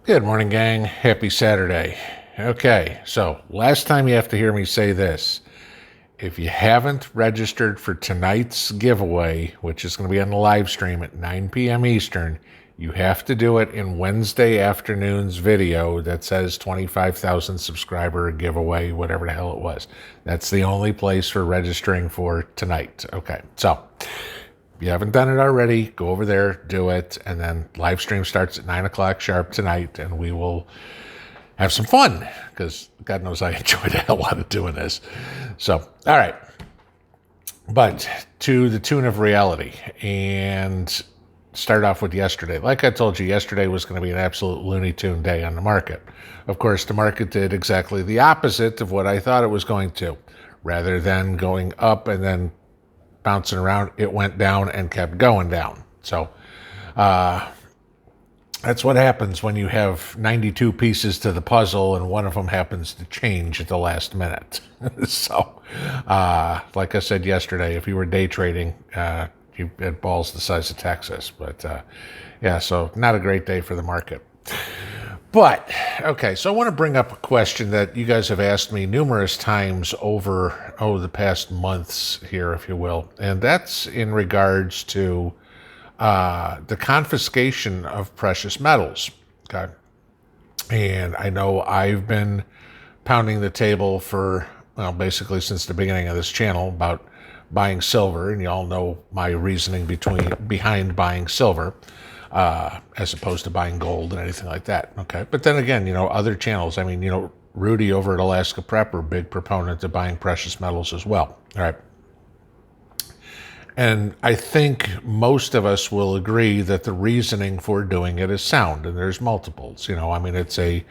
Good morning, gang. Happy Saturday. Okay, so last time you have to hear me say this. If you haven't registered for tonight's giveaway, which is going to be on the live stream at 9 p.m. Eastern, you have to do it in Wednesday afternoon's video that says 25,000 subscriber giveaway, whatever the hell it was. That's the only place for registering for tonight. Okay, so if you haven't done it already, go over there, do it, and then live stream starts at 9 o'clock sharp tonight, and we will have some fun, because God knows I enjoy the hell out of doing this. So, all right. But to the tune of reality, and start off with yesterday. Like I told you, yesterday was going to be an absolute Looney Tune day on the market. Of course, the market did exactly the opposite of what I thought it was going to. Rather than going up and then bouncing around, it went down and kept going down. So that's what happens when you have 92 pieces to the puzzle and one of them happens to change at the last minute. So like I said yesterday, if you were day trading, you had balls the size of Texas. But yeah, so not a great day for the market. But, okay, so I want to bring up a question that you guys have asked me numerous times over the past months here, if you will, and that's in regards to the confiscation of precious metals, okay? And I know I've been pounding the table for, well, basically since the beginning of this channel about buying silver, and you all know my reasoning behind buying silver. As opposed to buying gold and anything like that. Okay. But then again, other channels, Rudy over at Alaska Prepper, big proponent of buying precious metals as well. All right. And I think most of us will agree that the reasoning for doing it is sound, and there's multiples. It's a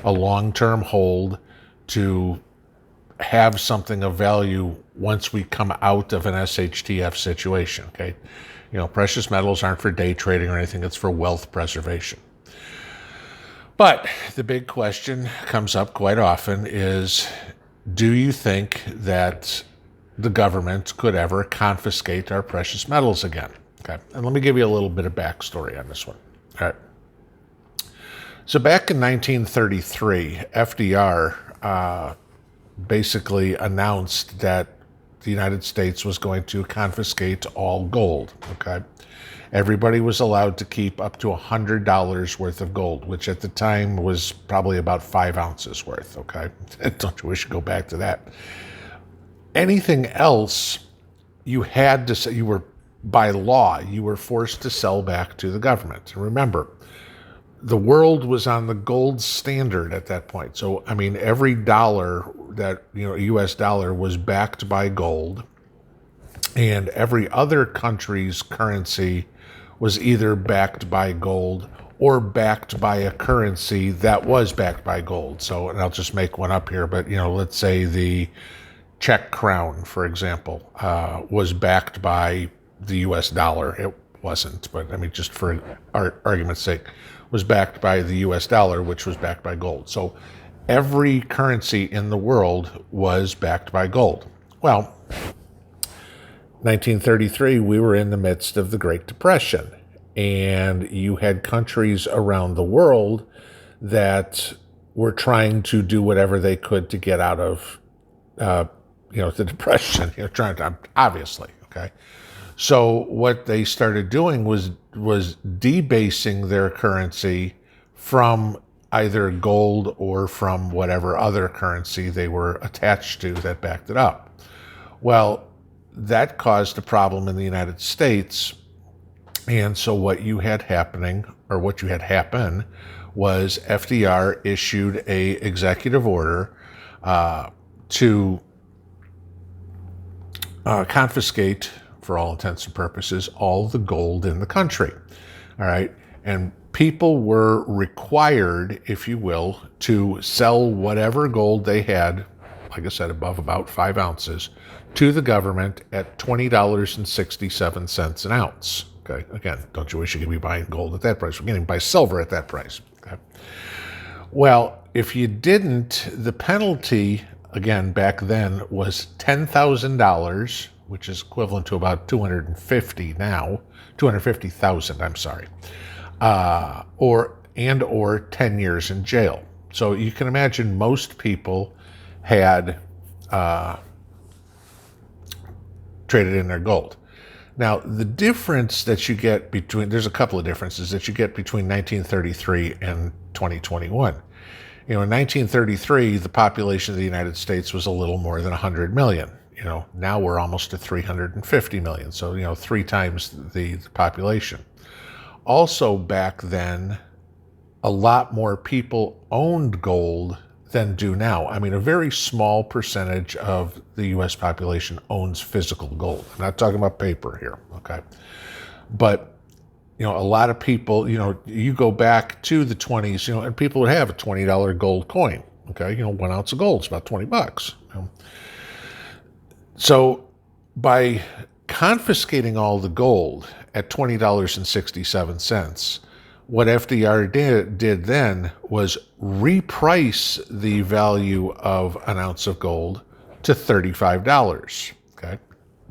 long-term hold to have something of value once we come out of an SHTF situation. Okay. Precious metals aren't for day trading or anything. It's for wealth preservation. But the big question comes up quite often is, do you think that the government could ever confiscate our precious metals again? Okay. And let me give you a little bit of backstory on this one. All right. So back in 1933, FDR basically announced that the United States was going to confiscate all gold, okay? Everybody was allowed to keep up to $100 worth of gold, which at the time was probably about 5 ounces worth, okay? Don't you wish you could go back to that? Anything else, you had to say, you were, by law, you were forced to sell back to the government. And remember, the world was on the gold standard at that point. So, every dollar that, US dollar was backed by gold, and every other country's currency was either backed by gold or backed by a currency that was backed by gold. So, and I'll just make one up here, but, let's say the Czech crown, for example, was backed by the US dollar. It wasn't, but just for argument's sake, was backed by the US dollar, which was backed by gold. So every currency in the world was backed by gold. Well, 1933, we were in the midst of the Great Depression, and you had countries around the world that were trying to do whatever they could to get out of, the Depression, trying to, obviously, okay? So what they started doing was debasing their currency from either gold or from whatever other currency they were attached to that backed it up. Well, that caused a problem in the United States. And so what you had happen was FDR issued a executive order to confiscate, for all intents and purposes, all the gold in the country. All right. And people were required, if you will, to sell whatever gold they had, like I said, above about 5 ounces, to the government at $20.67 an ounce. Okay. Again, don't you wish you could be buying gold at that price? We're getting buy silver at that price. Okay. Well, if you didn't, the penalty, again, back then was $10,000, which is equivalent to about 250 now, 250,000, I'm sorry. Or and or 10 years in jail. So you can imagine most people had traded in their gold. Now, the difference that you get between, there's a couple of differences that you get between 1933 and 2021. In 1933, the population of the United States was a little more than 100 million. Now we're almost at 350 million. So, 3 times the population. Also, back then, a lot more people owned gold than do now. I mean, a very small percentage of the U.S. population owns physical gold. I'm not talking about paper here, okay? But, a lot of people, you go back to the 20s, and people would have a $20 gold coin, okay? 1 ounce of gold is about $20. So by confiscating all the gold at $20.67, what FDR did then was reprice the value of an ounce of gold to $35. Okay,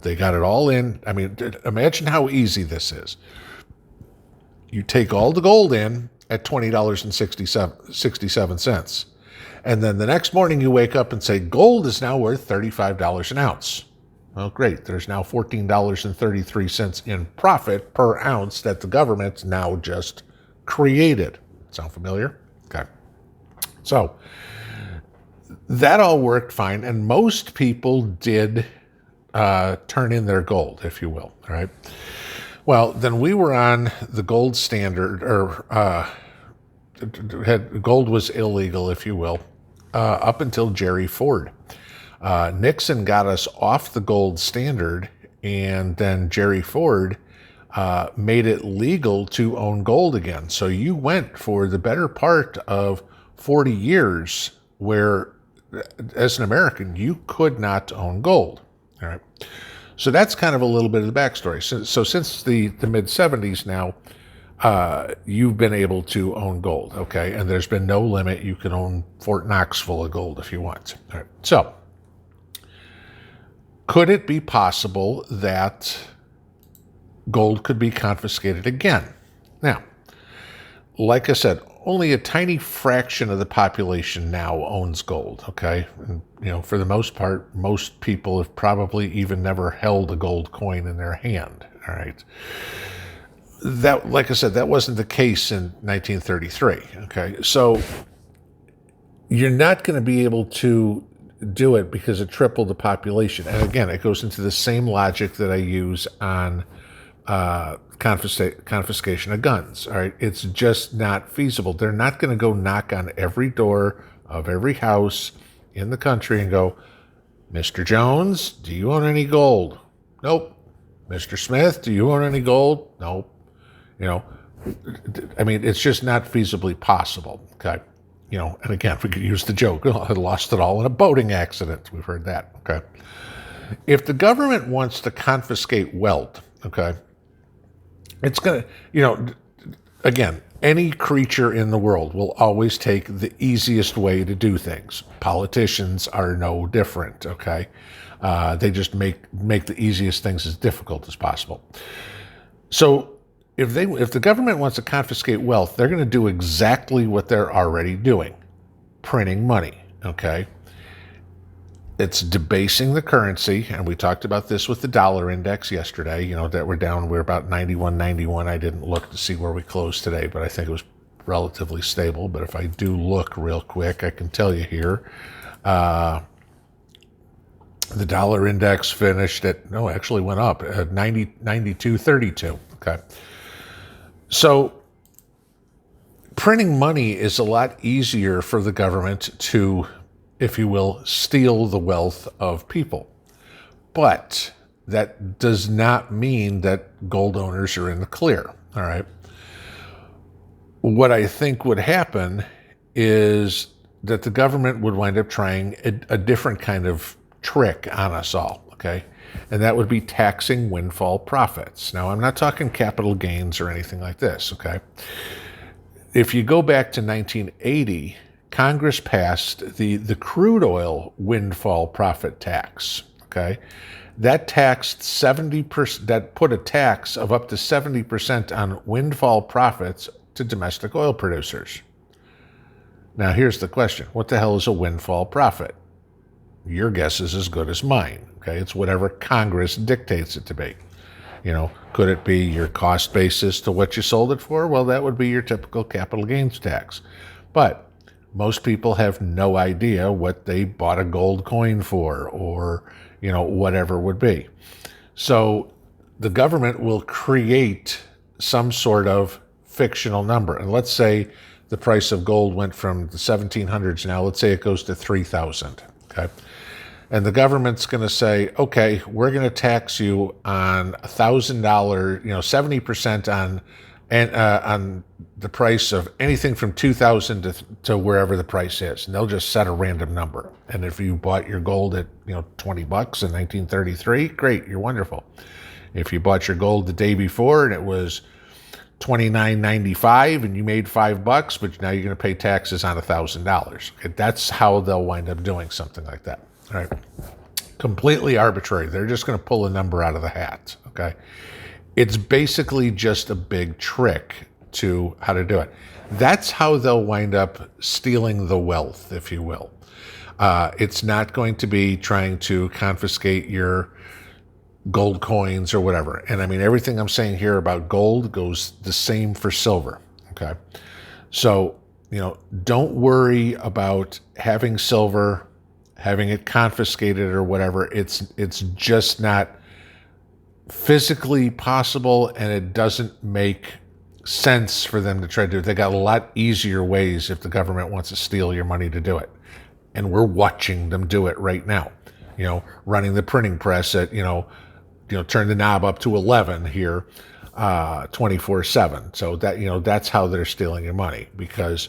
they got it all in. I mean, imagine how easy this is. You take all the gold in at $20.67, and then the next morning you wake up and say gold is now worth $35 an ounce. Well, great. There's now $14.33 in profit per ounce that the government's now just created. Sound familiar? Okay. So that all worked fine, and most people did turn in their gold, if you will. All right. Well, then we were on the gold standard, or gold was illegal, if you will, up until Jerry Ford. Nixon got us off the gold standard, and then Jerry Ford made it legal to own gold again. So you went for the better part of 40 years where, as an American, you could not own gold. All right. So that's kind of a little bit of the backstory. So since the mid-'70s now, you've been able to own gold, okay? And there's been no limit. You can own Fort Knox full of gold if you want. All right. So could it be possible that gold could be confiscated again? Now, like I said, only a tiny fraction of the population now owns gold, okay? And, for the most part, most people have probably even never held a gold coin in their hand, all right? That, like I said, that wasn't the case in 1933, okay? So you're not going to be able to do it because it tripled the population. And again, it goes into the same logic that I use on confiscation of guns. All right, it's just not feasible. They're not going to go knock on every door of every house in the country and go, Mr. Jones, do you own any gold? Nope. Mr. Smith, do you own any gold? Nope. I mean, it's just not feasibly possible. Okay. And again, we could use the joke, I lost it all in a boating accident. We've heard that. Okay. If the government wants to confiscate wealth, okay, it's going to, again, any creature in the world will always take the easiest way to do things. Politicians are no different, okay? They just make the easiest things as difficult as possible. So if the government wants to confiscate wealth, they're going to do exactly what they're already doing, printing money, okay? It's debasing the currency, and we talked about this with the dollar index yesterday, that we're about 91.91. I didn't look to see where we closed today, but I think it was relatively stable. But if I do look real quick, I can tell you here, the dollar index finished actually went up at 92.32, okay? So printing money is a lot easier for the government to, if you will, steal the wealth of people. But that does not mean that gold owners are in the clear, all right? What I think would happen is that the government would wind up trying a different kind of trick on us all, okay? And that would be taxing windfall profits. Now, I'm not talking capital gains or anything like this, okay? If you go back to 1980, Congress passed the crude oil windfall profit tax, okay? That taxed 70%, that put a tax of up to 70% on windfall profits to domestic oil producers. Now, here's the question. What the hell is a windfall profit? Your guess is as good as mine. Okay, it's whatever Congress dictates it to be. Could it be your cost basis to what you sold it for? Well, that would be your typical capital gains tax. But most people have no idea what they bought a gold coin for, or, whatever would be. So the government will create some sort of fictional number. And let's say the price of gold went from the 1700s now, let's say it goes to 3,000, okay? And the government's going to say, okay, we're going to tax you on $1,000, 70% on the price of anything from 2,000 to wherever the price is. And they'll just set a random number. And if you bought your gold at, $20 in 1933, great, you're wonderful. If you bought your gold the day before and it was $29.95 and you made $5, but now you're going to pay taxes on $1,000. Okay, that's how they'll wind up doing something like that. All right. Completely arbitrary. They're just going to pull a number out of the hat. Okay. It's basically just a big trick to how to do it. That's how they'll wind up stealing the wealth, if you will. It's not going to be trying to confiscate your gold coins or whatever. And I mean, everything I'm saying here about gold goes the same for silver. Okay. So, don't worry about having silver, having it confiscated or whatever. It's just not physically possible, and it doesn't make sense for them to try to do it. They got a lot easier ways if the government wants to steal your money to do it. And we're watching them do it right now. Running the printing press at, turn the knob up to 11 here, 24/7. So that, that's how they're stealing your money, because,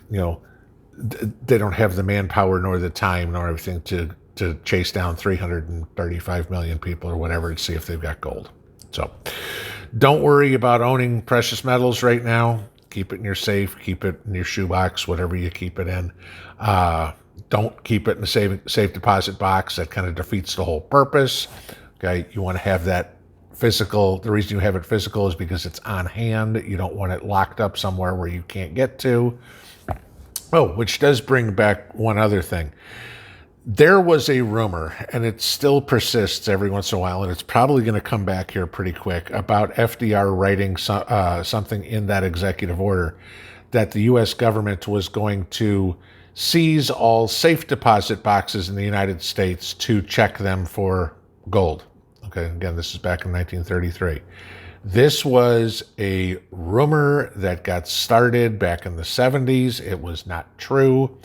they don't have the manpower nor the time nor everything to chase down 335 million people or whatever and see if they've got gold. So don't worry about owning precious metals right now. Keep it in your safe, keep it in your shoebox, whatever you keep it in. Don't keep it in a safe deposit box. That kind of defeats the whole purpose. Okay, you want to have that physical. The reason you have it physical is because it's on hand. You don't want it locked up somewhere where you can't get to. Oh, which does bring back one other thing. There was a rumor, and it still persists every once in a while, and it's probably going to come back here pretty quick, about FDR writing something in that executive order that the U.S. government was going to seize all safe deposit boxes in the United States to check them for gold. Okay, again, this is back in 1933. This was a rumor that got started back in the 70s. It was not true.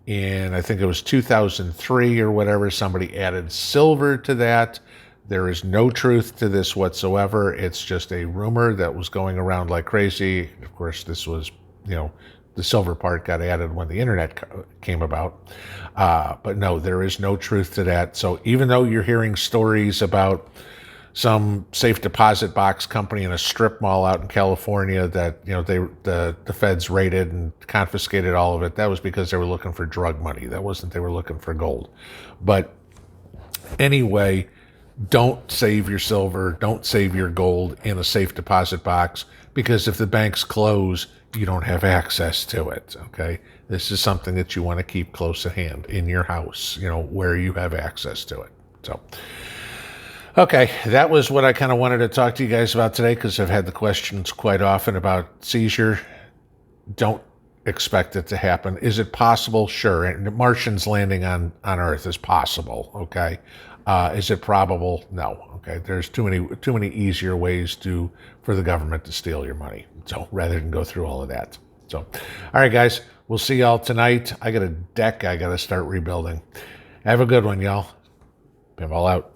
And I think it was 2003 or whatever, somebody added silver to that. There is no truth to this whatsoever. It's just a rumor that was going around like crazy. Of course, this was, the silver part got added when the internet came about. But no, there is no truth to that. So even though you're hearing stories about some safe deposit box company in a strip mall out in California that, the feds raided and confiscated all of it, that was because they were looking for drug money. That wasn't they were looking for gold. But anyway, don't save your silver, don't save your gold in a safe deposit box, because if the banks close, you don't have access to it, okay? This is something that you want to keep close at hand in your house, where you have access to it. So, okay, that was what I kind of wanted to talk to you guys about today, because I've had the questions quite often about seizure. Don't expect it to happen. Is it possible? Sure. And Martians landing on Earth is possible, okay? Is it probable? No, okay? There's too many easier ways for the government to steal your money, so rather than go through all of that. So, all right, guys, we'll see y'all tonight. I got a deck I got to start rebuilding. Have a good one, y'all. Pinball out.